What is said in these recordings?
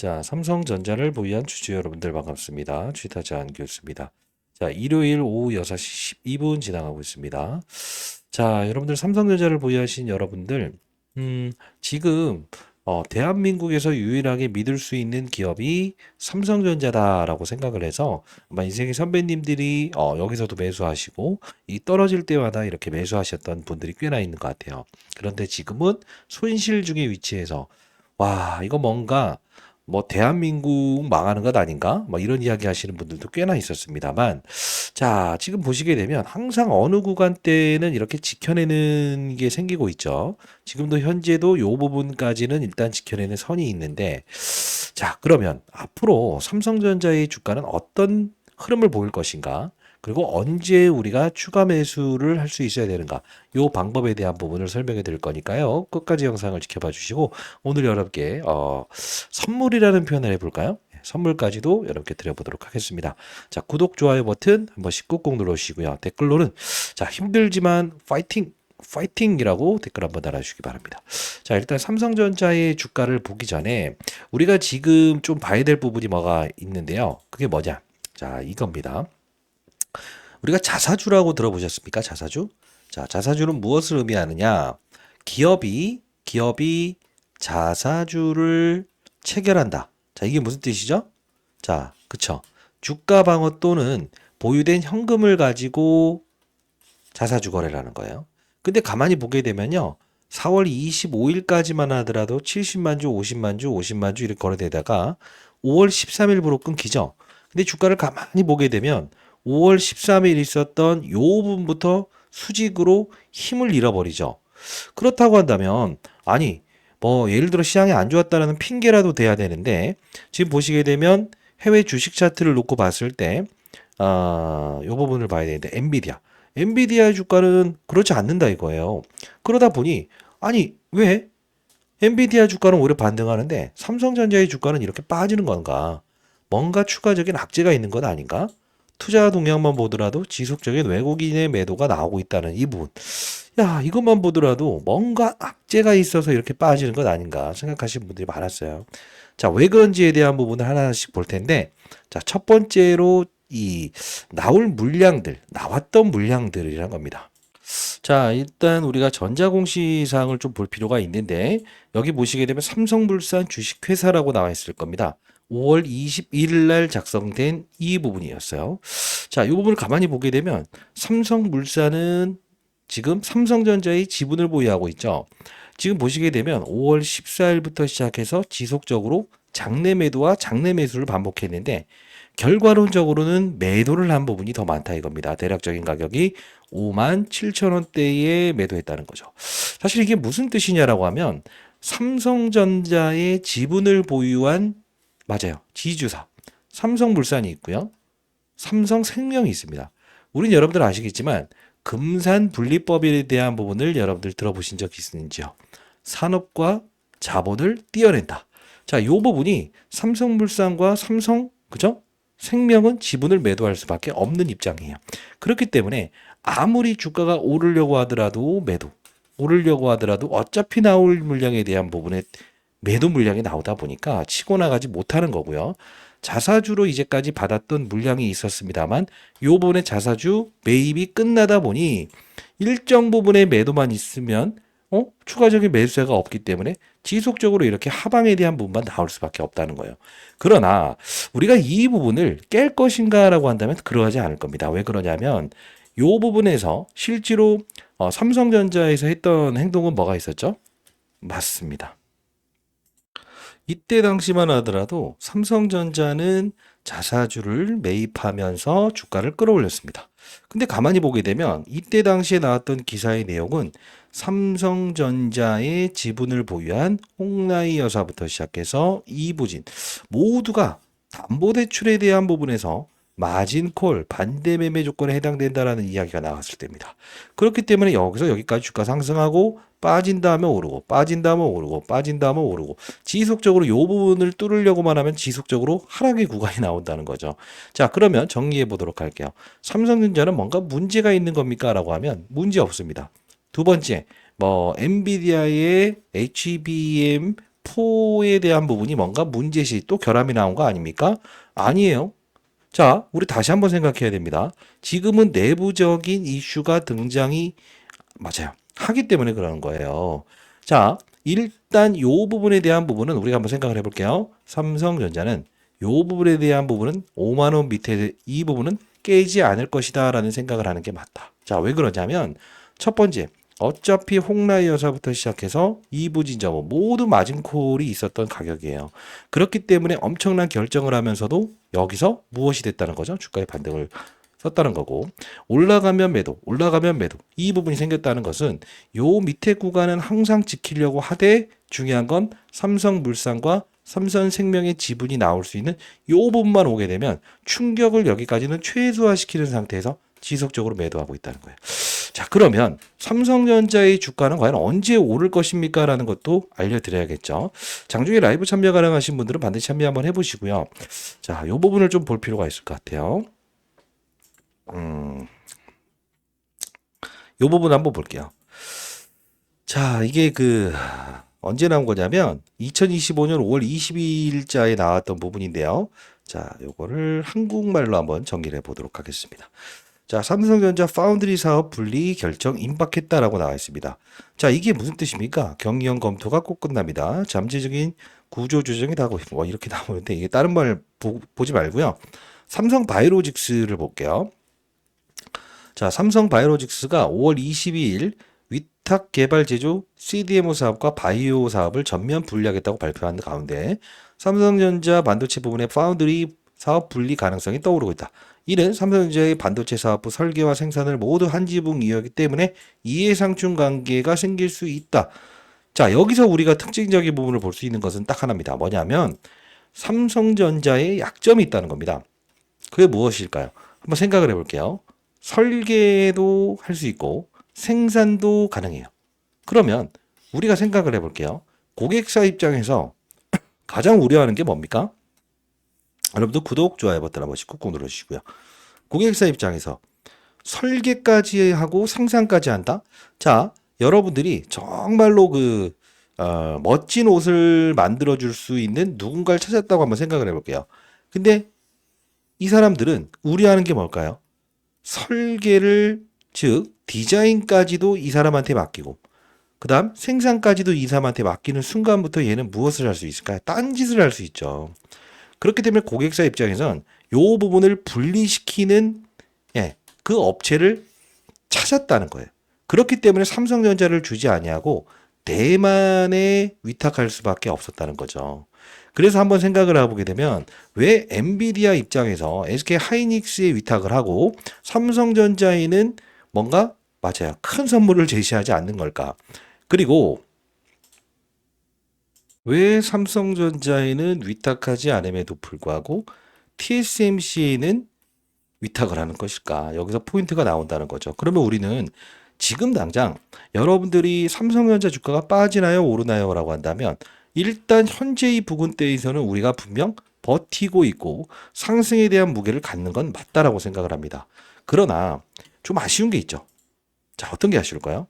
자, 삼성전자를 보유한 주주 여러분들 반갑습니다. 취타장 교수입니다. 자, 일요일 오후 6시 12분 지나가고 있습니다. 자, 여러분들 삼성전자를 보유하신 여러분들, 지금 대한민국에서 유일하게 믿을 수 있는 기업이 삼성전자다라고 생각을 해서 아마 인생의 선배님들이 여기서도 매수하시고 이 떨어질 때마다 이렇게 매수하셨던 분들이 꽤나 있는 것 같아요. 그런데 지금은 손실 중에 위치해서 와, 이거 뭔가 뭐 대한민국 망하는 것 아닌가? 뭐 이런 이야기 하시는 분들도 꽤나 있었습니다만, 자, 지금 보시게 되면 항상 어느 구간 때는 이렇게 지켜내는 게 생기고 있죠. 지금도 현재도 요 부분까지는 일단 지켜내는 선이 있는데, 자, 그러면 앞으로 삼성전자의 주가는 어떤 흐름을 보일 것인가? 그리고 언제 우리가 추가 매수를 할 수 있어야 되는가? 요 방법에 대한 부분을 설명해 드릴 거니까요. 끝까지 영상을 지켜봐 주시고 오늘 여러분께 선물이라는 표현을 해볼까요? 선물까지도 여러분께 드려보도록 하겠습니다. 자, 구독, 좋아요 버튼 한 번씩 꾹꾹 눌러주시고요. 댓글로는 자, 힘들지만 파이팅! 파이팅이라고 댓글 한번 달아주시기 바랍니다. 자, 일단 삼성전자의 주가를 보기 전에 우리가 지금 좀 봐야 될 부분이 뭐가 있는데요. 그게 뭐냐? 자, 이겁니다. 우리가 자사주라고 들어보셨습니까? 자사주? 자, 자사주는 무엇을 의미하느냐? 기업이 자사주를 체결한다. 자, 이게 무슨 뜻이죠? 자, 그쵸. 주가 방어 또는 보유된 현금을 가지고 자사주 거래라는 거예요. 근데 가만히 보게 되면요. 4월 25일까지만 하더라도 70만 주, 50만 주, 50만 주 이렇게 거래되다가 5월 13일부로 끊기죠. 근데 주가를 가만히 보게 되면 5월 13일 있었던 요 부분부터 수직으로 힘을 잃어버리죠. 그렇다고 한다면 아니 뭐 예를 들어 시장이 안 좋았다라는 핑계라도 돼야 되는데 지금 보시게 되면 해외 주식 차트를 놓고 봤을 때 요 부분을 봐야 되는데 엔비디아의 주가는 그렇지 않는다 이거예요. 그러다 보니 아니 왜 엔비디아 주가는 오히려 반등하는데 삼성전자의 주가는 이렇게 빠지는 건가? 뭔가 추가적인 악재가 있는 것 아닌가? 투자 동향만 보더라도 지속적인 외국인의 매도가 나오고 있다는 이 부분. 야, 이것만 보더라도 뭔가 악재가 있어서 이렇게 빠지는 것 아닌가 생각하시는 분들이 많았어요. 자, 왜 그런지에 대한 부분을 하나씩 볼 텐데, 자, 첫 번째로 이 나왔던 물량들이란 겁니다. 자, 일단 우리가 전자공시사항을 좀 볼 필요가 있는데, 여기 보시게 되면 삼성물산 주식회사라고 나와 있을 겁니다. 5월 21일 날 작성된 이 부분이었어요. 자, 이 부분을 가만히 보게 되면 삼성물산은 지금 삼성전자의 지분을 보유하고 있죠. 지금 보시게 되면 5월 14일부터 시작해서 지속적으로 장내 매도와 장내 매수를 반복했는데 결과론적으로는 매도를 한 부분이 더 많다 이겁니다. 대략적인 가격이 5만 7천 원대에 매도했다는 거죠. 사실 이게 무슨 뜻이냐라고 하면 삼성전자의 지분을 보유한 맞아요. 지주사. 삼성물산이 있고요. 삼성생명이 있습니다. 우린 여러분들 아시겠지만 금산분리법에 대한 부분을 여러분들 들어보신 적 있는지요? 산업과 자본을 떼어낸다. 자, 이 부분이 삼성물산과 그죠? 생명은 지분을 매도할 수밖에 없는 입장이에요. 그렇기 때문에 아무리 주가가 오르려고 하더라도 오르려고 하더라도 어차피 나올 물량에 대한 부분에 매도 물량이 나오다 보니까 치고 나가지 못하는 거고요. 자사주로 이제까지 받았던 물량이 있었습니다만 요 부분의 자사주 매입이 끝나다 보니 일정 부분의 매도만 있으면 추가적인 매수세가 없기 때문에 지속적으로 이렇게 하방에 대한 부분만 나올 수밖에 없다는 거예요. 그러나 우리가 이 부분을 깰 것인가라고 한다면 그러하지 않을 겁니다. 왜 그러냐면 요 부분에서 실제로 삼성전자에서 했던 행동은 뭐가 있었죠? 맞습니다. 이때 당시만 하더라도 삼성전자는 자사주를 매입하면서 주가를 끌어올렸습니다. 근데 가만히 보게 되면 이때 당시에 나왔던 기사의 내용은 삼성전자의 지분을 보유한 홍나희 여사부터 시작해서 이부진 모두가 담보대출에 대한 부분에서 마진콜 반대 매매 조건에 해당된다라는 이야기가 나왔을 때입니다. 그렇기 때문에 여기서 여기까지 주가 상승하고 빠진다 하면 오르고 빠진다 하면 오르고 빠진다 하면 오르고 지속적으로 이 부분을 뚫으려고만 하면 지속적으로 하락의 구간이 나온다는 거죠. 자, 그러면 정리해 보도록 할게요. 삼성전자는 뭔가 문제가 있는 겁니까? 라고 하면 문제 없습니다. 두 번째, 뭐 엔비디아의 HBM 포에 대한 부분이 뭔가 문제시 또 결함이 나온 거 아닙니까? 아니에요. 자, 우리 다시 한번 생각해야 됩니다. 지금은 내부적인 이슈가 등장이 맞아요. 하기 때문에 그러는 거예요. 자, 일단 요 부분에 대한 부분은 우리가 한번 생각을 해볼게요. 삼성전자는 요 부분에 대한 부분은 5만 원 밑에 이 부분은 깨지 않을 것이다 라는 생각을 하는 게 맞다. 자, 왜 그러냐면 첫 번째, 어차피 홍라이 여사부터 시작해서 이부진저부 모두 마진콜이 있었던 가격이에요. 그렇기 때문에 엄청난 결정을 하면서도 여기서 무엇이 됐다는 거죠? 주가의 반등을 썼다는 거고, 올라가면 매도, 올라가면 매도 이 부분이 생겼다는 것은 요 밑에 구간은 항상 지키려고 하되 중요한 건 삼성물산과 삼성생명의 지분이 나올 수 있는 요 부분만 오게 되면 충격을 여기까지는 최소화시키는 상태에서 지속적으로 매도하고 있다는 거예요. 자, 그러면 삼성전자의 주가는 과연 언제 오를 것입니까? 라는 것도 알려드려야겠죠. 장중에 라이브 참여 가능하신 분들은 반드시 참여 한번 해보시고요. 자, 이 부분을 좀 볼 필요가 있을 것 같아요. 이 부분 한번 볼게요. 자, 이게 언제 나온 거냐면 2025년 5월 22일자에 나왔던 부분인데요. 자, 요거를 한국말로 한번 정리를 해보도록 하겠습니다. 자, 삼성전자 파운드리 사업 분리 결정 임박했다라고 나와 있습니다. 자, 이게 무슨 뜻입니까? 경영 검토가 꼭 끝납니다. 잠재적인 구조 조정이 다 이렇게 나오는데 이게 다른 말 보지 말고요. 삼성 바이오로직스를 볼게요. 자, 삼성 바이오로직스가 5월 22일 위탁 개발 제조 CDMO 사업과 바이오 사업을 전면 분리하겠다고 발표한 가운데 삼성전자 반도체 부분의 파운드리 사업 분리 가능성이 떠오르고 있다. 이는 삼성전자의 반도체 사업부 설계와 생산을 모두 한 지붕 이어기 때문에 이해상충 관계가 생길 수 있다. 자, 여기서 우리가 특징적인 부분을 볼 수 있는 것은 딱 하나입니다. 뭐냐면 삼성전자의 약점이 있다는 겁니다. 그게 무엇일까요? 한번 생각을 해볼게요. 설계도 할 수 있고 생산도 가능해요. 그러면 우리가 생각을 해볼게요. 고객사 입장에서 가장 우려하는 게 뭡니까? 여러분들 구독, 좋아요 버튼 한 번씩 꾹꾹 눌러주시고요. 고객사 입장에서 설계까지 하고 생산까지 한다? 자, 여러분들이 정말로 멋진 옷을 만들어줄 수 있는 누군가를 찾았다고 한번 생각을 해볼게요. 근데 이 사람들은 우려하는 게 뭘까요? 설계를, 즉, 디자인까지도 이 사람한테 맡기고, 그 다음 생산까지도 이 사람한테 맡기는 순간부터 얘는 무엇을 할 수 있을까요? 딴짓을 할 수 있죠. 그렇기 때문에 고객사 입장에선 요 부분을 분리시키는 그 업체를 찾았다는 거예요. 그렇기 때문에 삼성전자를 주지 아니하고 대만에 위탁할 수밖에 없었다는 거죠. 그래서 한번 생각을 해보게 되면 왜 엔비디아 입장에서 SK 하이닉스에 위탁을 하고 삼성전자에는 뭔가 맞아요. 큰 선물을 제시하지 않는 걸까? 그리고 왜 삼성전자에는 위탁하지 않음에도 불구하고 TSMC에는 위탁을 하는 것일까? 여기서 포인트가 나온다는 거죠. 그러면 우리는 지금 당장 여러분들이 삼성전자 주가가 빠지나요? 오르나요? 라고 한다면 일단 현재의 부근대에서는 우리가 분명 버티고 있고 상승에 대한 무게를 갖는 건 맞다라고 생각을 합니다. 그러나 좀 아쉬운 게 있죠. 자, 어떤 게 아쉬울까요?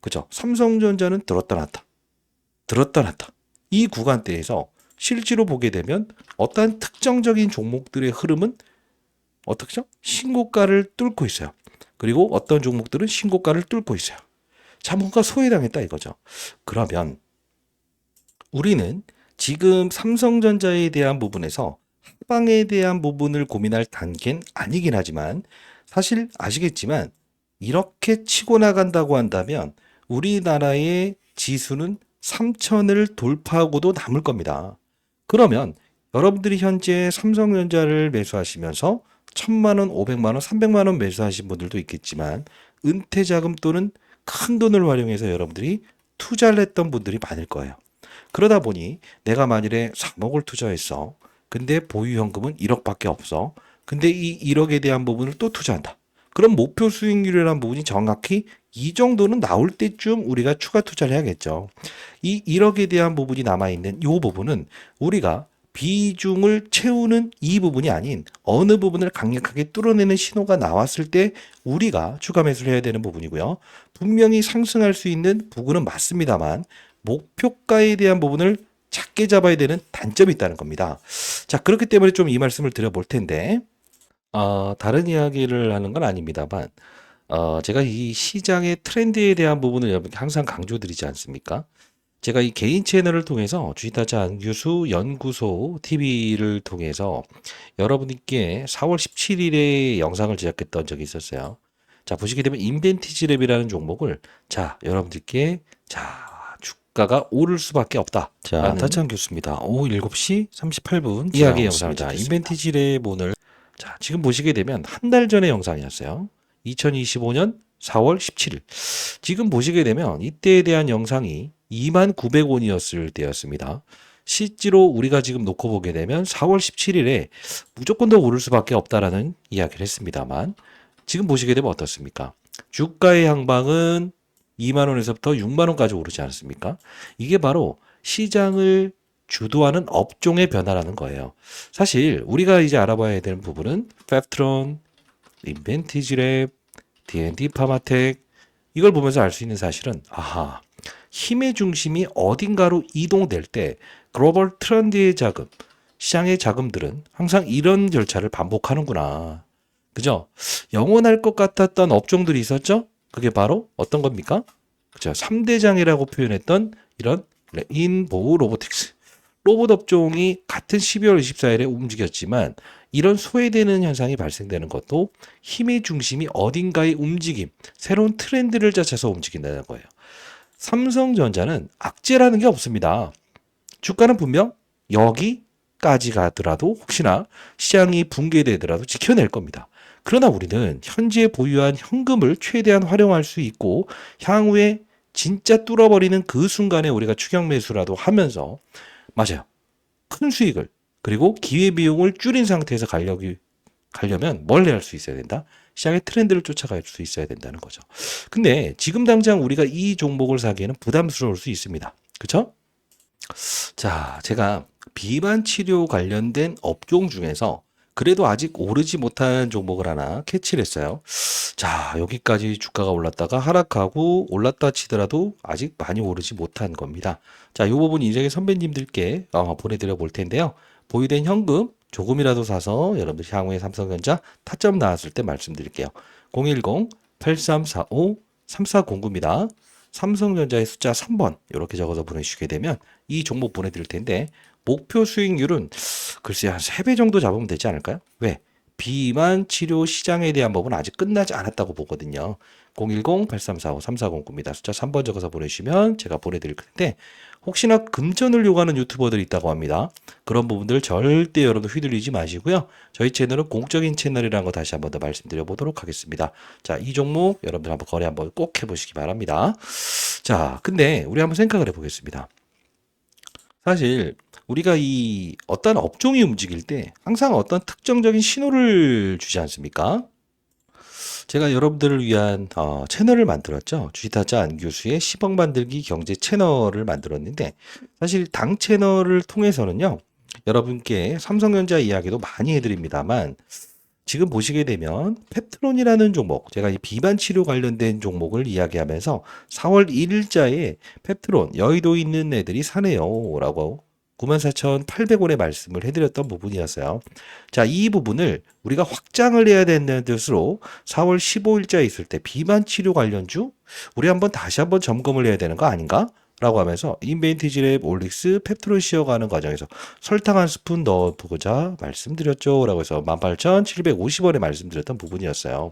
그죠? 삼성전자는 들었다 놨다. 들었다 놨다. 이 구간대에서 실제로 보게 되면 어떠한 특정적인 종목들의 흐름은 어떻죠? 신고가를 뚫고 있어요. 그리고 어떤 종목들은 신고가를 뚫고 있어요. 자, 뭔가 소외당했다 이거죠. 그러면 우리는 지금 삼성전자에 대한 부분에서 하방에 대한 부분을 고민할 단계는 아니긴 하지만 사실 아시겠지만 이렇게 치고 나간다고 한다면 우리나라의 지수는 3천을 돌파하고도 남을 겁니다. 그러면 여러분들이 현재 삼성전자를 매수하시면서 1,000만 원, 500만 원, 300만 원 매수하신 분들도 있겠지만 은퇴 자금 또는 큰 돈을 활용해서 여러분들이 투자를 했던 분들이 많을 거예요. 그러다 보니 내가 만일에 3억을 투자했어. 근데 보유 현금은 1억밖에 없어. 근데 이 1억에 대한 부분을 또 투자한다. 그럼 목표 수익률이라는 부분이 정확히 이 정도는 나올 때쯤 우리가 추가 투자를 해야겠죠. 이 1억에 대한 부분이 남아있는 이 부분은 우리가 비중을 채우는 이 부분이 아닌 어느 부분을 강력하게 뚫어내는 신호가 나왔을 때 우리가 추가 매수를 해야 되는 부분이고요. 분명히 상승할 수 있는 부분은 맞습니다만 목표가에 대한 부분을 작게 잡아야 되는 단점이 있다는 겁니다. 자, 그렇기 때문에 좀 이 말씀을 드려볼 텐데, 다른 이야기를 하는 건 아닙니다만, 제가 이 시장의 트렌드에 대한 부분을 여러분께 항상 강조드리지 않습니까? 제가 이 개인 채널을 통해서 주식타짜 안규수 연구소 TV를 통해서 여러분께 4월 17일에 영상을 제작했던 적이 있었어요. 자, 보시게 되면 인벤티지랩이라는 종목을 자, 여러분들께 자, 주가가 오를 수밖에 없다. 자, 타찬 교수입니다. 오후 7시 38분 이야기 영상입니다. 인벤티지랩 오늘 자, 지금 보시게 되면 한 달 전의 영상이었어요. 2025년 4월 17일. 지금 보시게 되면 이때에 대한 영상이 29,900원이었을 때였습니다. 실제로 우리가 지금 놓고 보게 되면 4월 17일에 무조건 더 오를 수밖에 없다라는 이야기를 했습니다만 지금 보시게 되면 어떻습니까? 주가의 향방은 2만 원에서부터 6만 원까지 오르지 않았습니까? 이게 바로 시장을 주도하는 업종의 변화라는 거예요. 사실 우리가 이제 알아봐야 되는 부분은 펩트론, 인벤티지랩, D&D 파마텍 이걸 보면서 알 수 있는 사실은 아하, 힘의 중심이 어딘가로 이동될 때 글로벌 트렌드의 자금, 시장의 자금들은 항상 이런 절차를 반복하는구나. 그죠? 영원할 것 같았던 업종들이 있었죠? 그게 바로 어떤 겁니까? 그죠? 3대장이라고 표현했던 이런 레인보우 로보틱스. 로봇 업종이 같은 12월 24일에 움직였지만 이런 소외되는 현상이 발생되는 것도 힘의 중심이 어딘가의 움직임, 새로운 트렌드를 쫓아서 움직인다는 거예요. 삼성전자는 악재라는 게 없습니다. 주가는 분명 여기까지 가더라도 혹시나 시장이 붕괴되더라도 지켜낼 겁니다. 그러나 우리는 현재 보유한 현금을 최대한 활용할 수 있고 향후에 진짜 뚫어버리는 그 순간에 우리가 추격 매수라도 하면서 맞아요. 큰 수익을 그리고 기회비용을 줄인 상태에서 가려면 뭘 해야 할 수 있어야 된다? 시장의 트렌드를 쫓아갈 수 있어야 된다는 거죠. 근데 지금 당장 우리가 이 종목을 사기에는 부담스러울 수 있습니다. 그렇죠? 자, 제가 비만 치료 관련된 업종 중에서 그래도 아직 오르지 못한 종목을 하나 캐치를 했어요. 자, 여기까지 주가가 올랐다가 하락하고 올랐다 치더라도 아직 많이 오르지 못한 겁니다. 자, 이 부분 인생의 선배님들께 보내드려 볼 텐데요. 보유된 현금 조금이라도 사서 여러분들 향후에 삼성전자 타점 나왔을 때 말씀드릴게요. 010-8345-3409입니다. 삼성전자의 숫자 3번 이렇게 적어서 보내주시게 되면 이 종목 보내드릴 텐데 목표 수익률은 글쎄 한 3배 정도 잡으면 되지 않을까요? 왜? 비만 치료 시장에 대한 법은 아직 끝나지 않았다고 보거든요. 010-8345-3409입니다. 숫자 3번 적어서 보내주시면 제가 보내드릴 텐데 혹시나 금전을 요구하는 유튜버들이 있다고 합니다. 그런 부분들 절대 여러분 휘둘리지 마시고요. 저희 채널은 공적인 채널이라는 거 다시 한번 더 말씀드려 보도록 하겠습니다. 자, 이 종목 여러분들 한번 거래 한번 꼭 해보시기 바랍니다. 자, 근데 우리 한번 생각을 해보겠습니다. 사실 우리가 이 어떤 업종이 움직일 때 항상 어떤 특정적인 신호를 주지 않습니까? 제가 여러분들을 위한 채널을 만들었죠. 주식타짜 안교수의 10억 만들기 경제 채널을 만들었는데 사실 당 채널을 통해서는요. 여러분께 삼성전자 이야기도 많이 해드립니다만 지금 보시게 되면 펩트론이라는 종목, 제가 이 비만 치료 관련된 종목을 이야기하면서 4월 1일자에 펩트론 여의도에 있는 애들이 사네요 라고 94,800원에 말씀을 해드렸던 부분이었어요. 자, 이 부분을 우리가 확장을 해야 되는 뜻으로 4월 15일자에 있을 때 비만 치료 관련주 우리 다시 한번 점검을 해야 되는 거 아닌가? 라고 하면서 인벤티지랩, 올릭스, 펩트론 씌워가는 과정에서 설탕 한 스푼 넣어보고자 말씀드렸죠. 라고 해서 18,750원에 말씀드렸던 부분이었어요.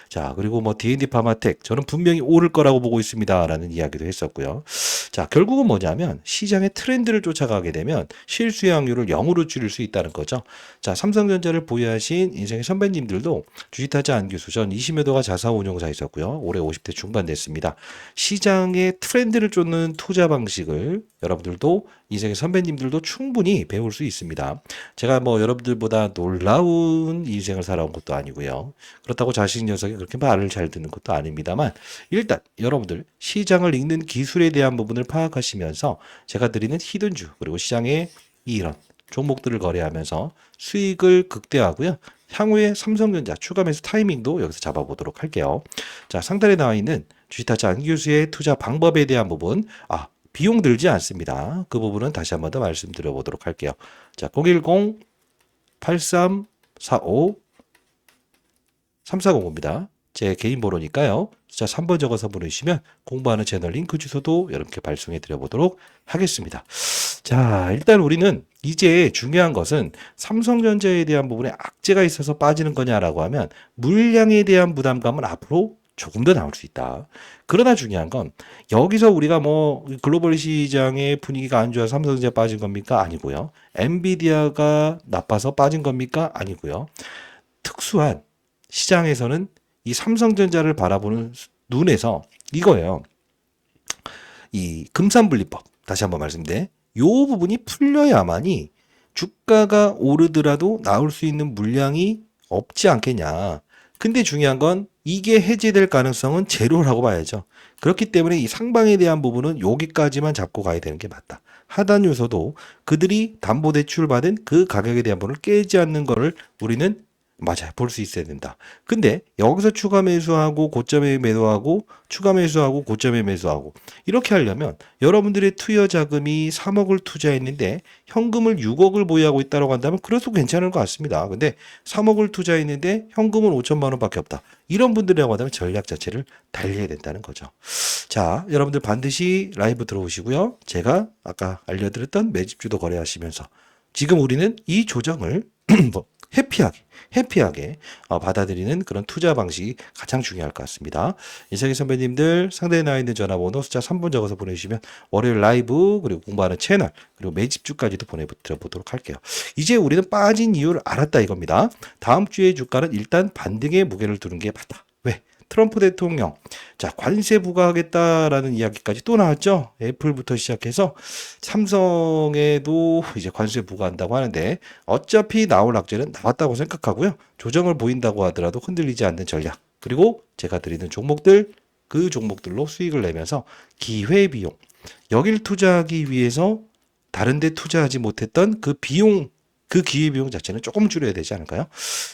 자, 그리고 뭐 D&D 파마텍 저는 분명히 오를 거라고 보고 있습니다. 라는 이야기도 했었고요. 자, 결국은 뭐냐면 시장의 트렌드를 쫓아가게 되면 실수요율을 0으로 줄일 수 있다는 거죠. 자, 삼성전자를 보유하신 인생의 선배님들도 주식타짜 안규수 전 20여 도가 자사운용사 있었고요. 올해 50대 중반 됐습니다. 시장의 트렌드를 쫓는 투자 방식을 여러분들도 인생의 선배님들도 충분히 배울 수 있습니다. 제가 뭐 여러분들보다 놀라운 인생을 살아온 것도 아니고요. 그렇다고 자식 녀석이 그렇게 말을 잘 듣는 것도 아닙니다만 일단 여러분들 시장을 읽는 기술에 대한 부분을 파악하시면서 제가 드리는 히든주 그리고 시장의 이런 종목들을 거래하면서 수익을 극대화하고요. 향후에 삼성전자 추가 매수 타이밍도 여기서 잡아보도록 할게요. 자, 상단에 나와 있는 주식타짜 안교수의 투자 방법에 대한 부분 비용 들지 않습니다. 그 부분은 다시 한번 더 말씀드려 보도록 할게요. 자, 010-8345-3405입니다. 제 개인 번호니까요. 숫자 3번 적어서 보내주시면 공부하는 채널 링크 주소도 여러분께 발송해 드려 보도록 하겠습니다. 자, 일단 우리는 이제 중요한 것은 삼성전자에 대한 부분에 악재가 있어서 빠지는 거냐라고 하면 물량에 대한 부담감은 앞으로 조금 더 나올 수 있다. 그러나 중요한 건 여기서 우리가 뭐 글로벌 시장의 분위기가 안 좋아서 삼성전자 빠진 겁니까? 아니고요. 엔비디아가 나빠서 빠진 겁니까? 아니고요. 특수한 시장에서는 이 삼성전자를 바라보는 눈에서 이거예요. 이 금산분리법 다시 한번 말씀드려. 요 부분이 풀려야만이 주가가 오르더라도 나올 수 있는 물량이 없지 않겠냐. 근데 중요한 건 이게 해제될 가능성은 제로라고 봐야죠. 그렇기 때문에 이 상방에 대한 부분은 여기까지만 잡고 가야 되는 게 맞다. 하단 요소도 그들이 담보대출 받은 그 가격에 대한 부분을 깨지 않는 거를 우리는 맞아요. 볼 수 있어야 된다. 근데 여기서 추가 매수하고 고점에 매도하고 추가 매수하고 고점에 매수하고 이렇게 하려면 여러분들의 투여 자금이 3억을 투자했는데 현금을 6억을 보유하고 있다고 한다면 그래도 괜찮을 것 같습니다. 근데 3억을 투자했는데 현금은 5천만 원밖에 없다. 이런 분들이라고 한다면 전략 자체를 달리해야 된다는 거죠. 자, 여러분들 반드시 라이브 들어오시고요. 제가 아까 알려드렸던 매집주도 거래하시면서 지금 우리는 이 조정을 뭐 해피하게 받아들이는 그런 투자 방식이 가장 중요할 것 같습니다. 이상희 선배님들 상대에 나와 있는 전화번호 숫자 3번 적어서 보내주시면 월요일 라이브 그리고 공부하는 채널 그리고 매집주까지도 보내드려 보도록 할게요. 이제 우리는 빠진 이유를 알았다 이겁니다. 다음 주의 주가는 일단 반등의 무게를 두는 게 맞다. 왜? 트럼프 대통령 자 관세 부과하겠다라는 이야기까지 또 나왔죠. 애플부터 시작해서 삼성에도 이제 관세 부과한다고 하는데 어차피 나올 악재는 나왔다고 생각하고요. 조정을 보인다고 하더라도 흔들리지 않는 전략 그리고 제가 드리는 종목들 그 종목들로 수익을 내면서 기회비용 여길 투자하기 위해서 다른 데 투자하지 못했던 그 비용 그 기회비용 자체는 조금 줄여야 되지 않을까요?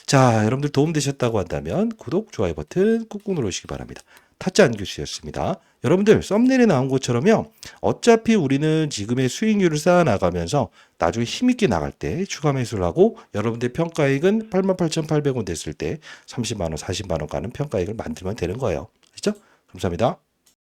자, 여러분들 도움되셨다고 한다면 구독, 좋아요 버튼 꾹꾹 누르시기 바랍니다. 타짜 안규수였습니다. 여러분들 썸네일에 나온 것처럼요. 어차피 우리는 지금의 수익률을 쌓아나가면서 나중에 힘있게 나갈 때 추가 매수를 하고 여러분들 평가액은 88,800원 됐을 때 30만 원, 40만 원 가는 평가액을 만들면 되는 거예요. 아시죠? 감사합니다.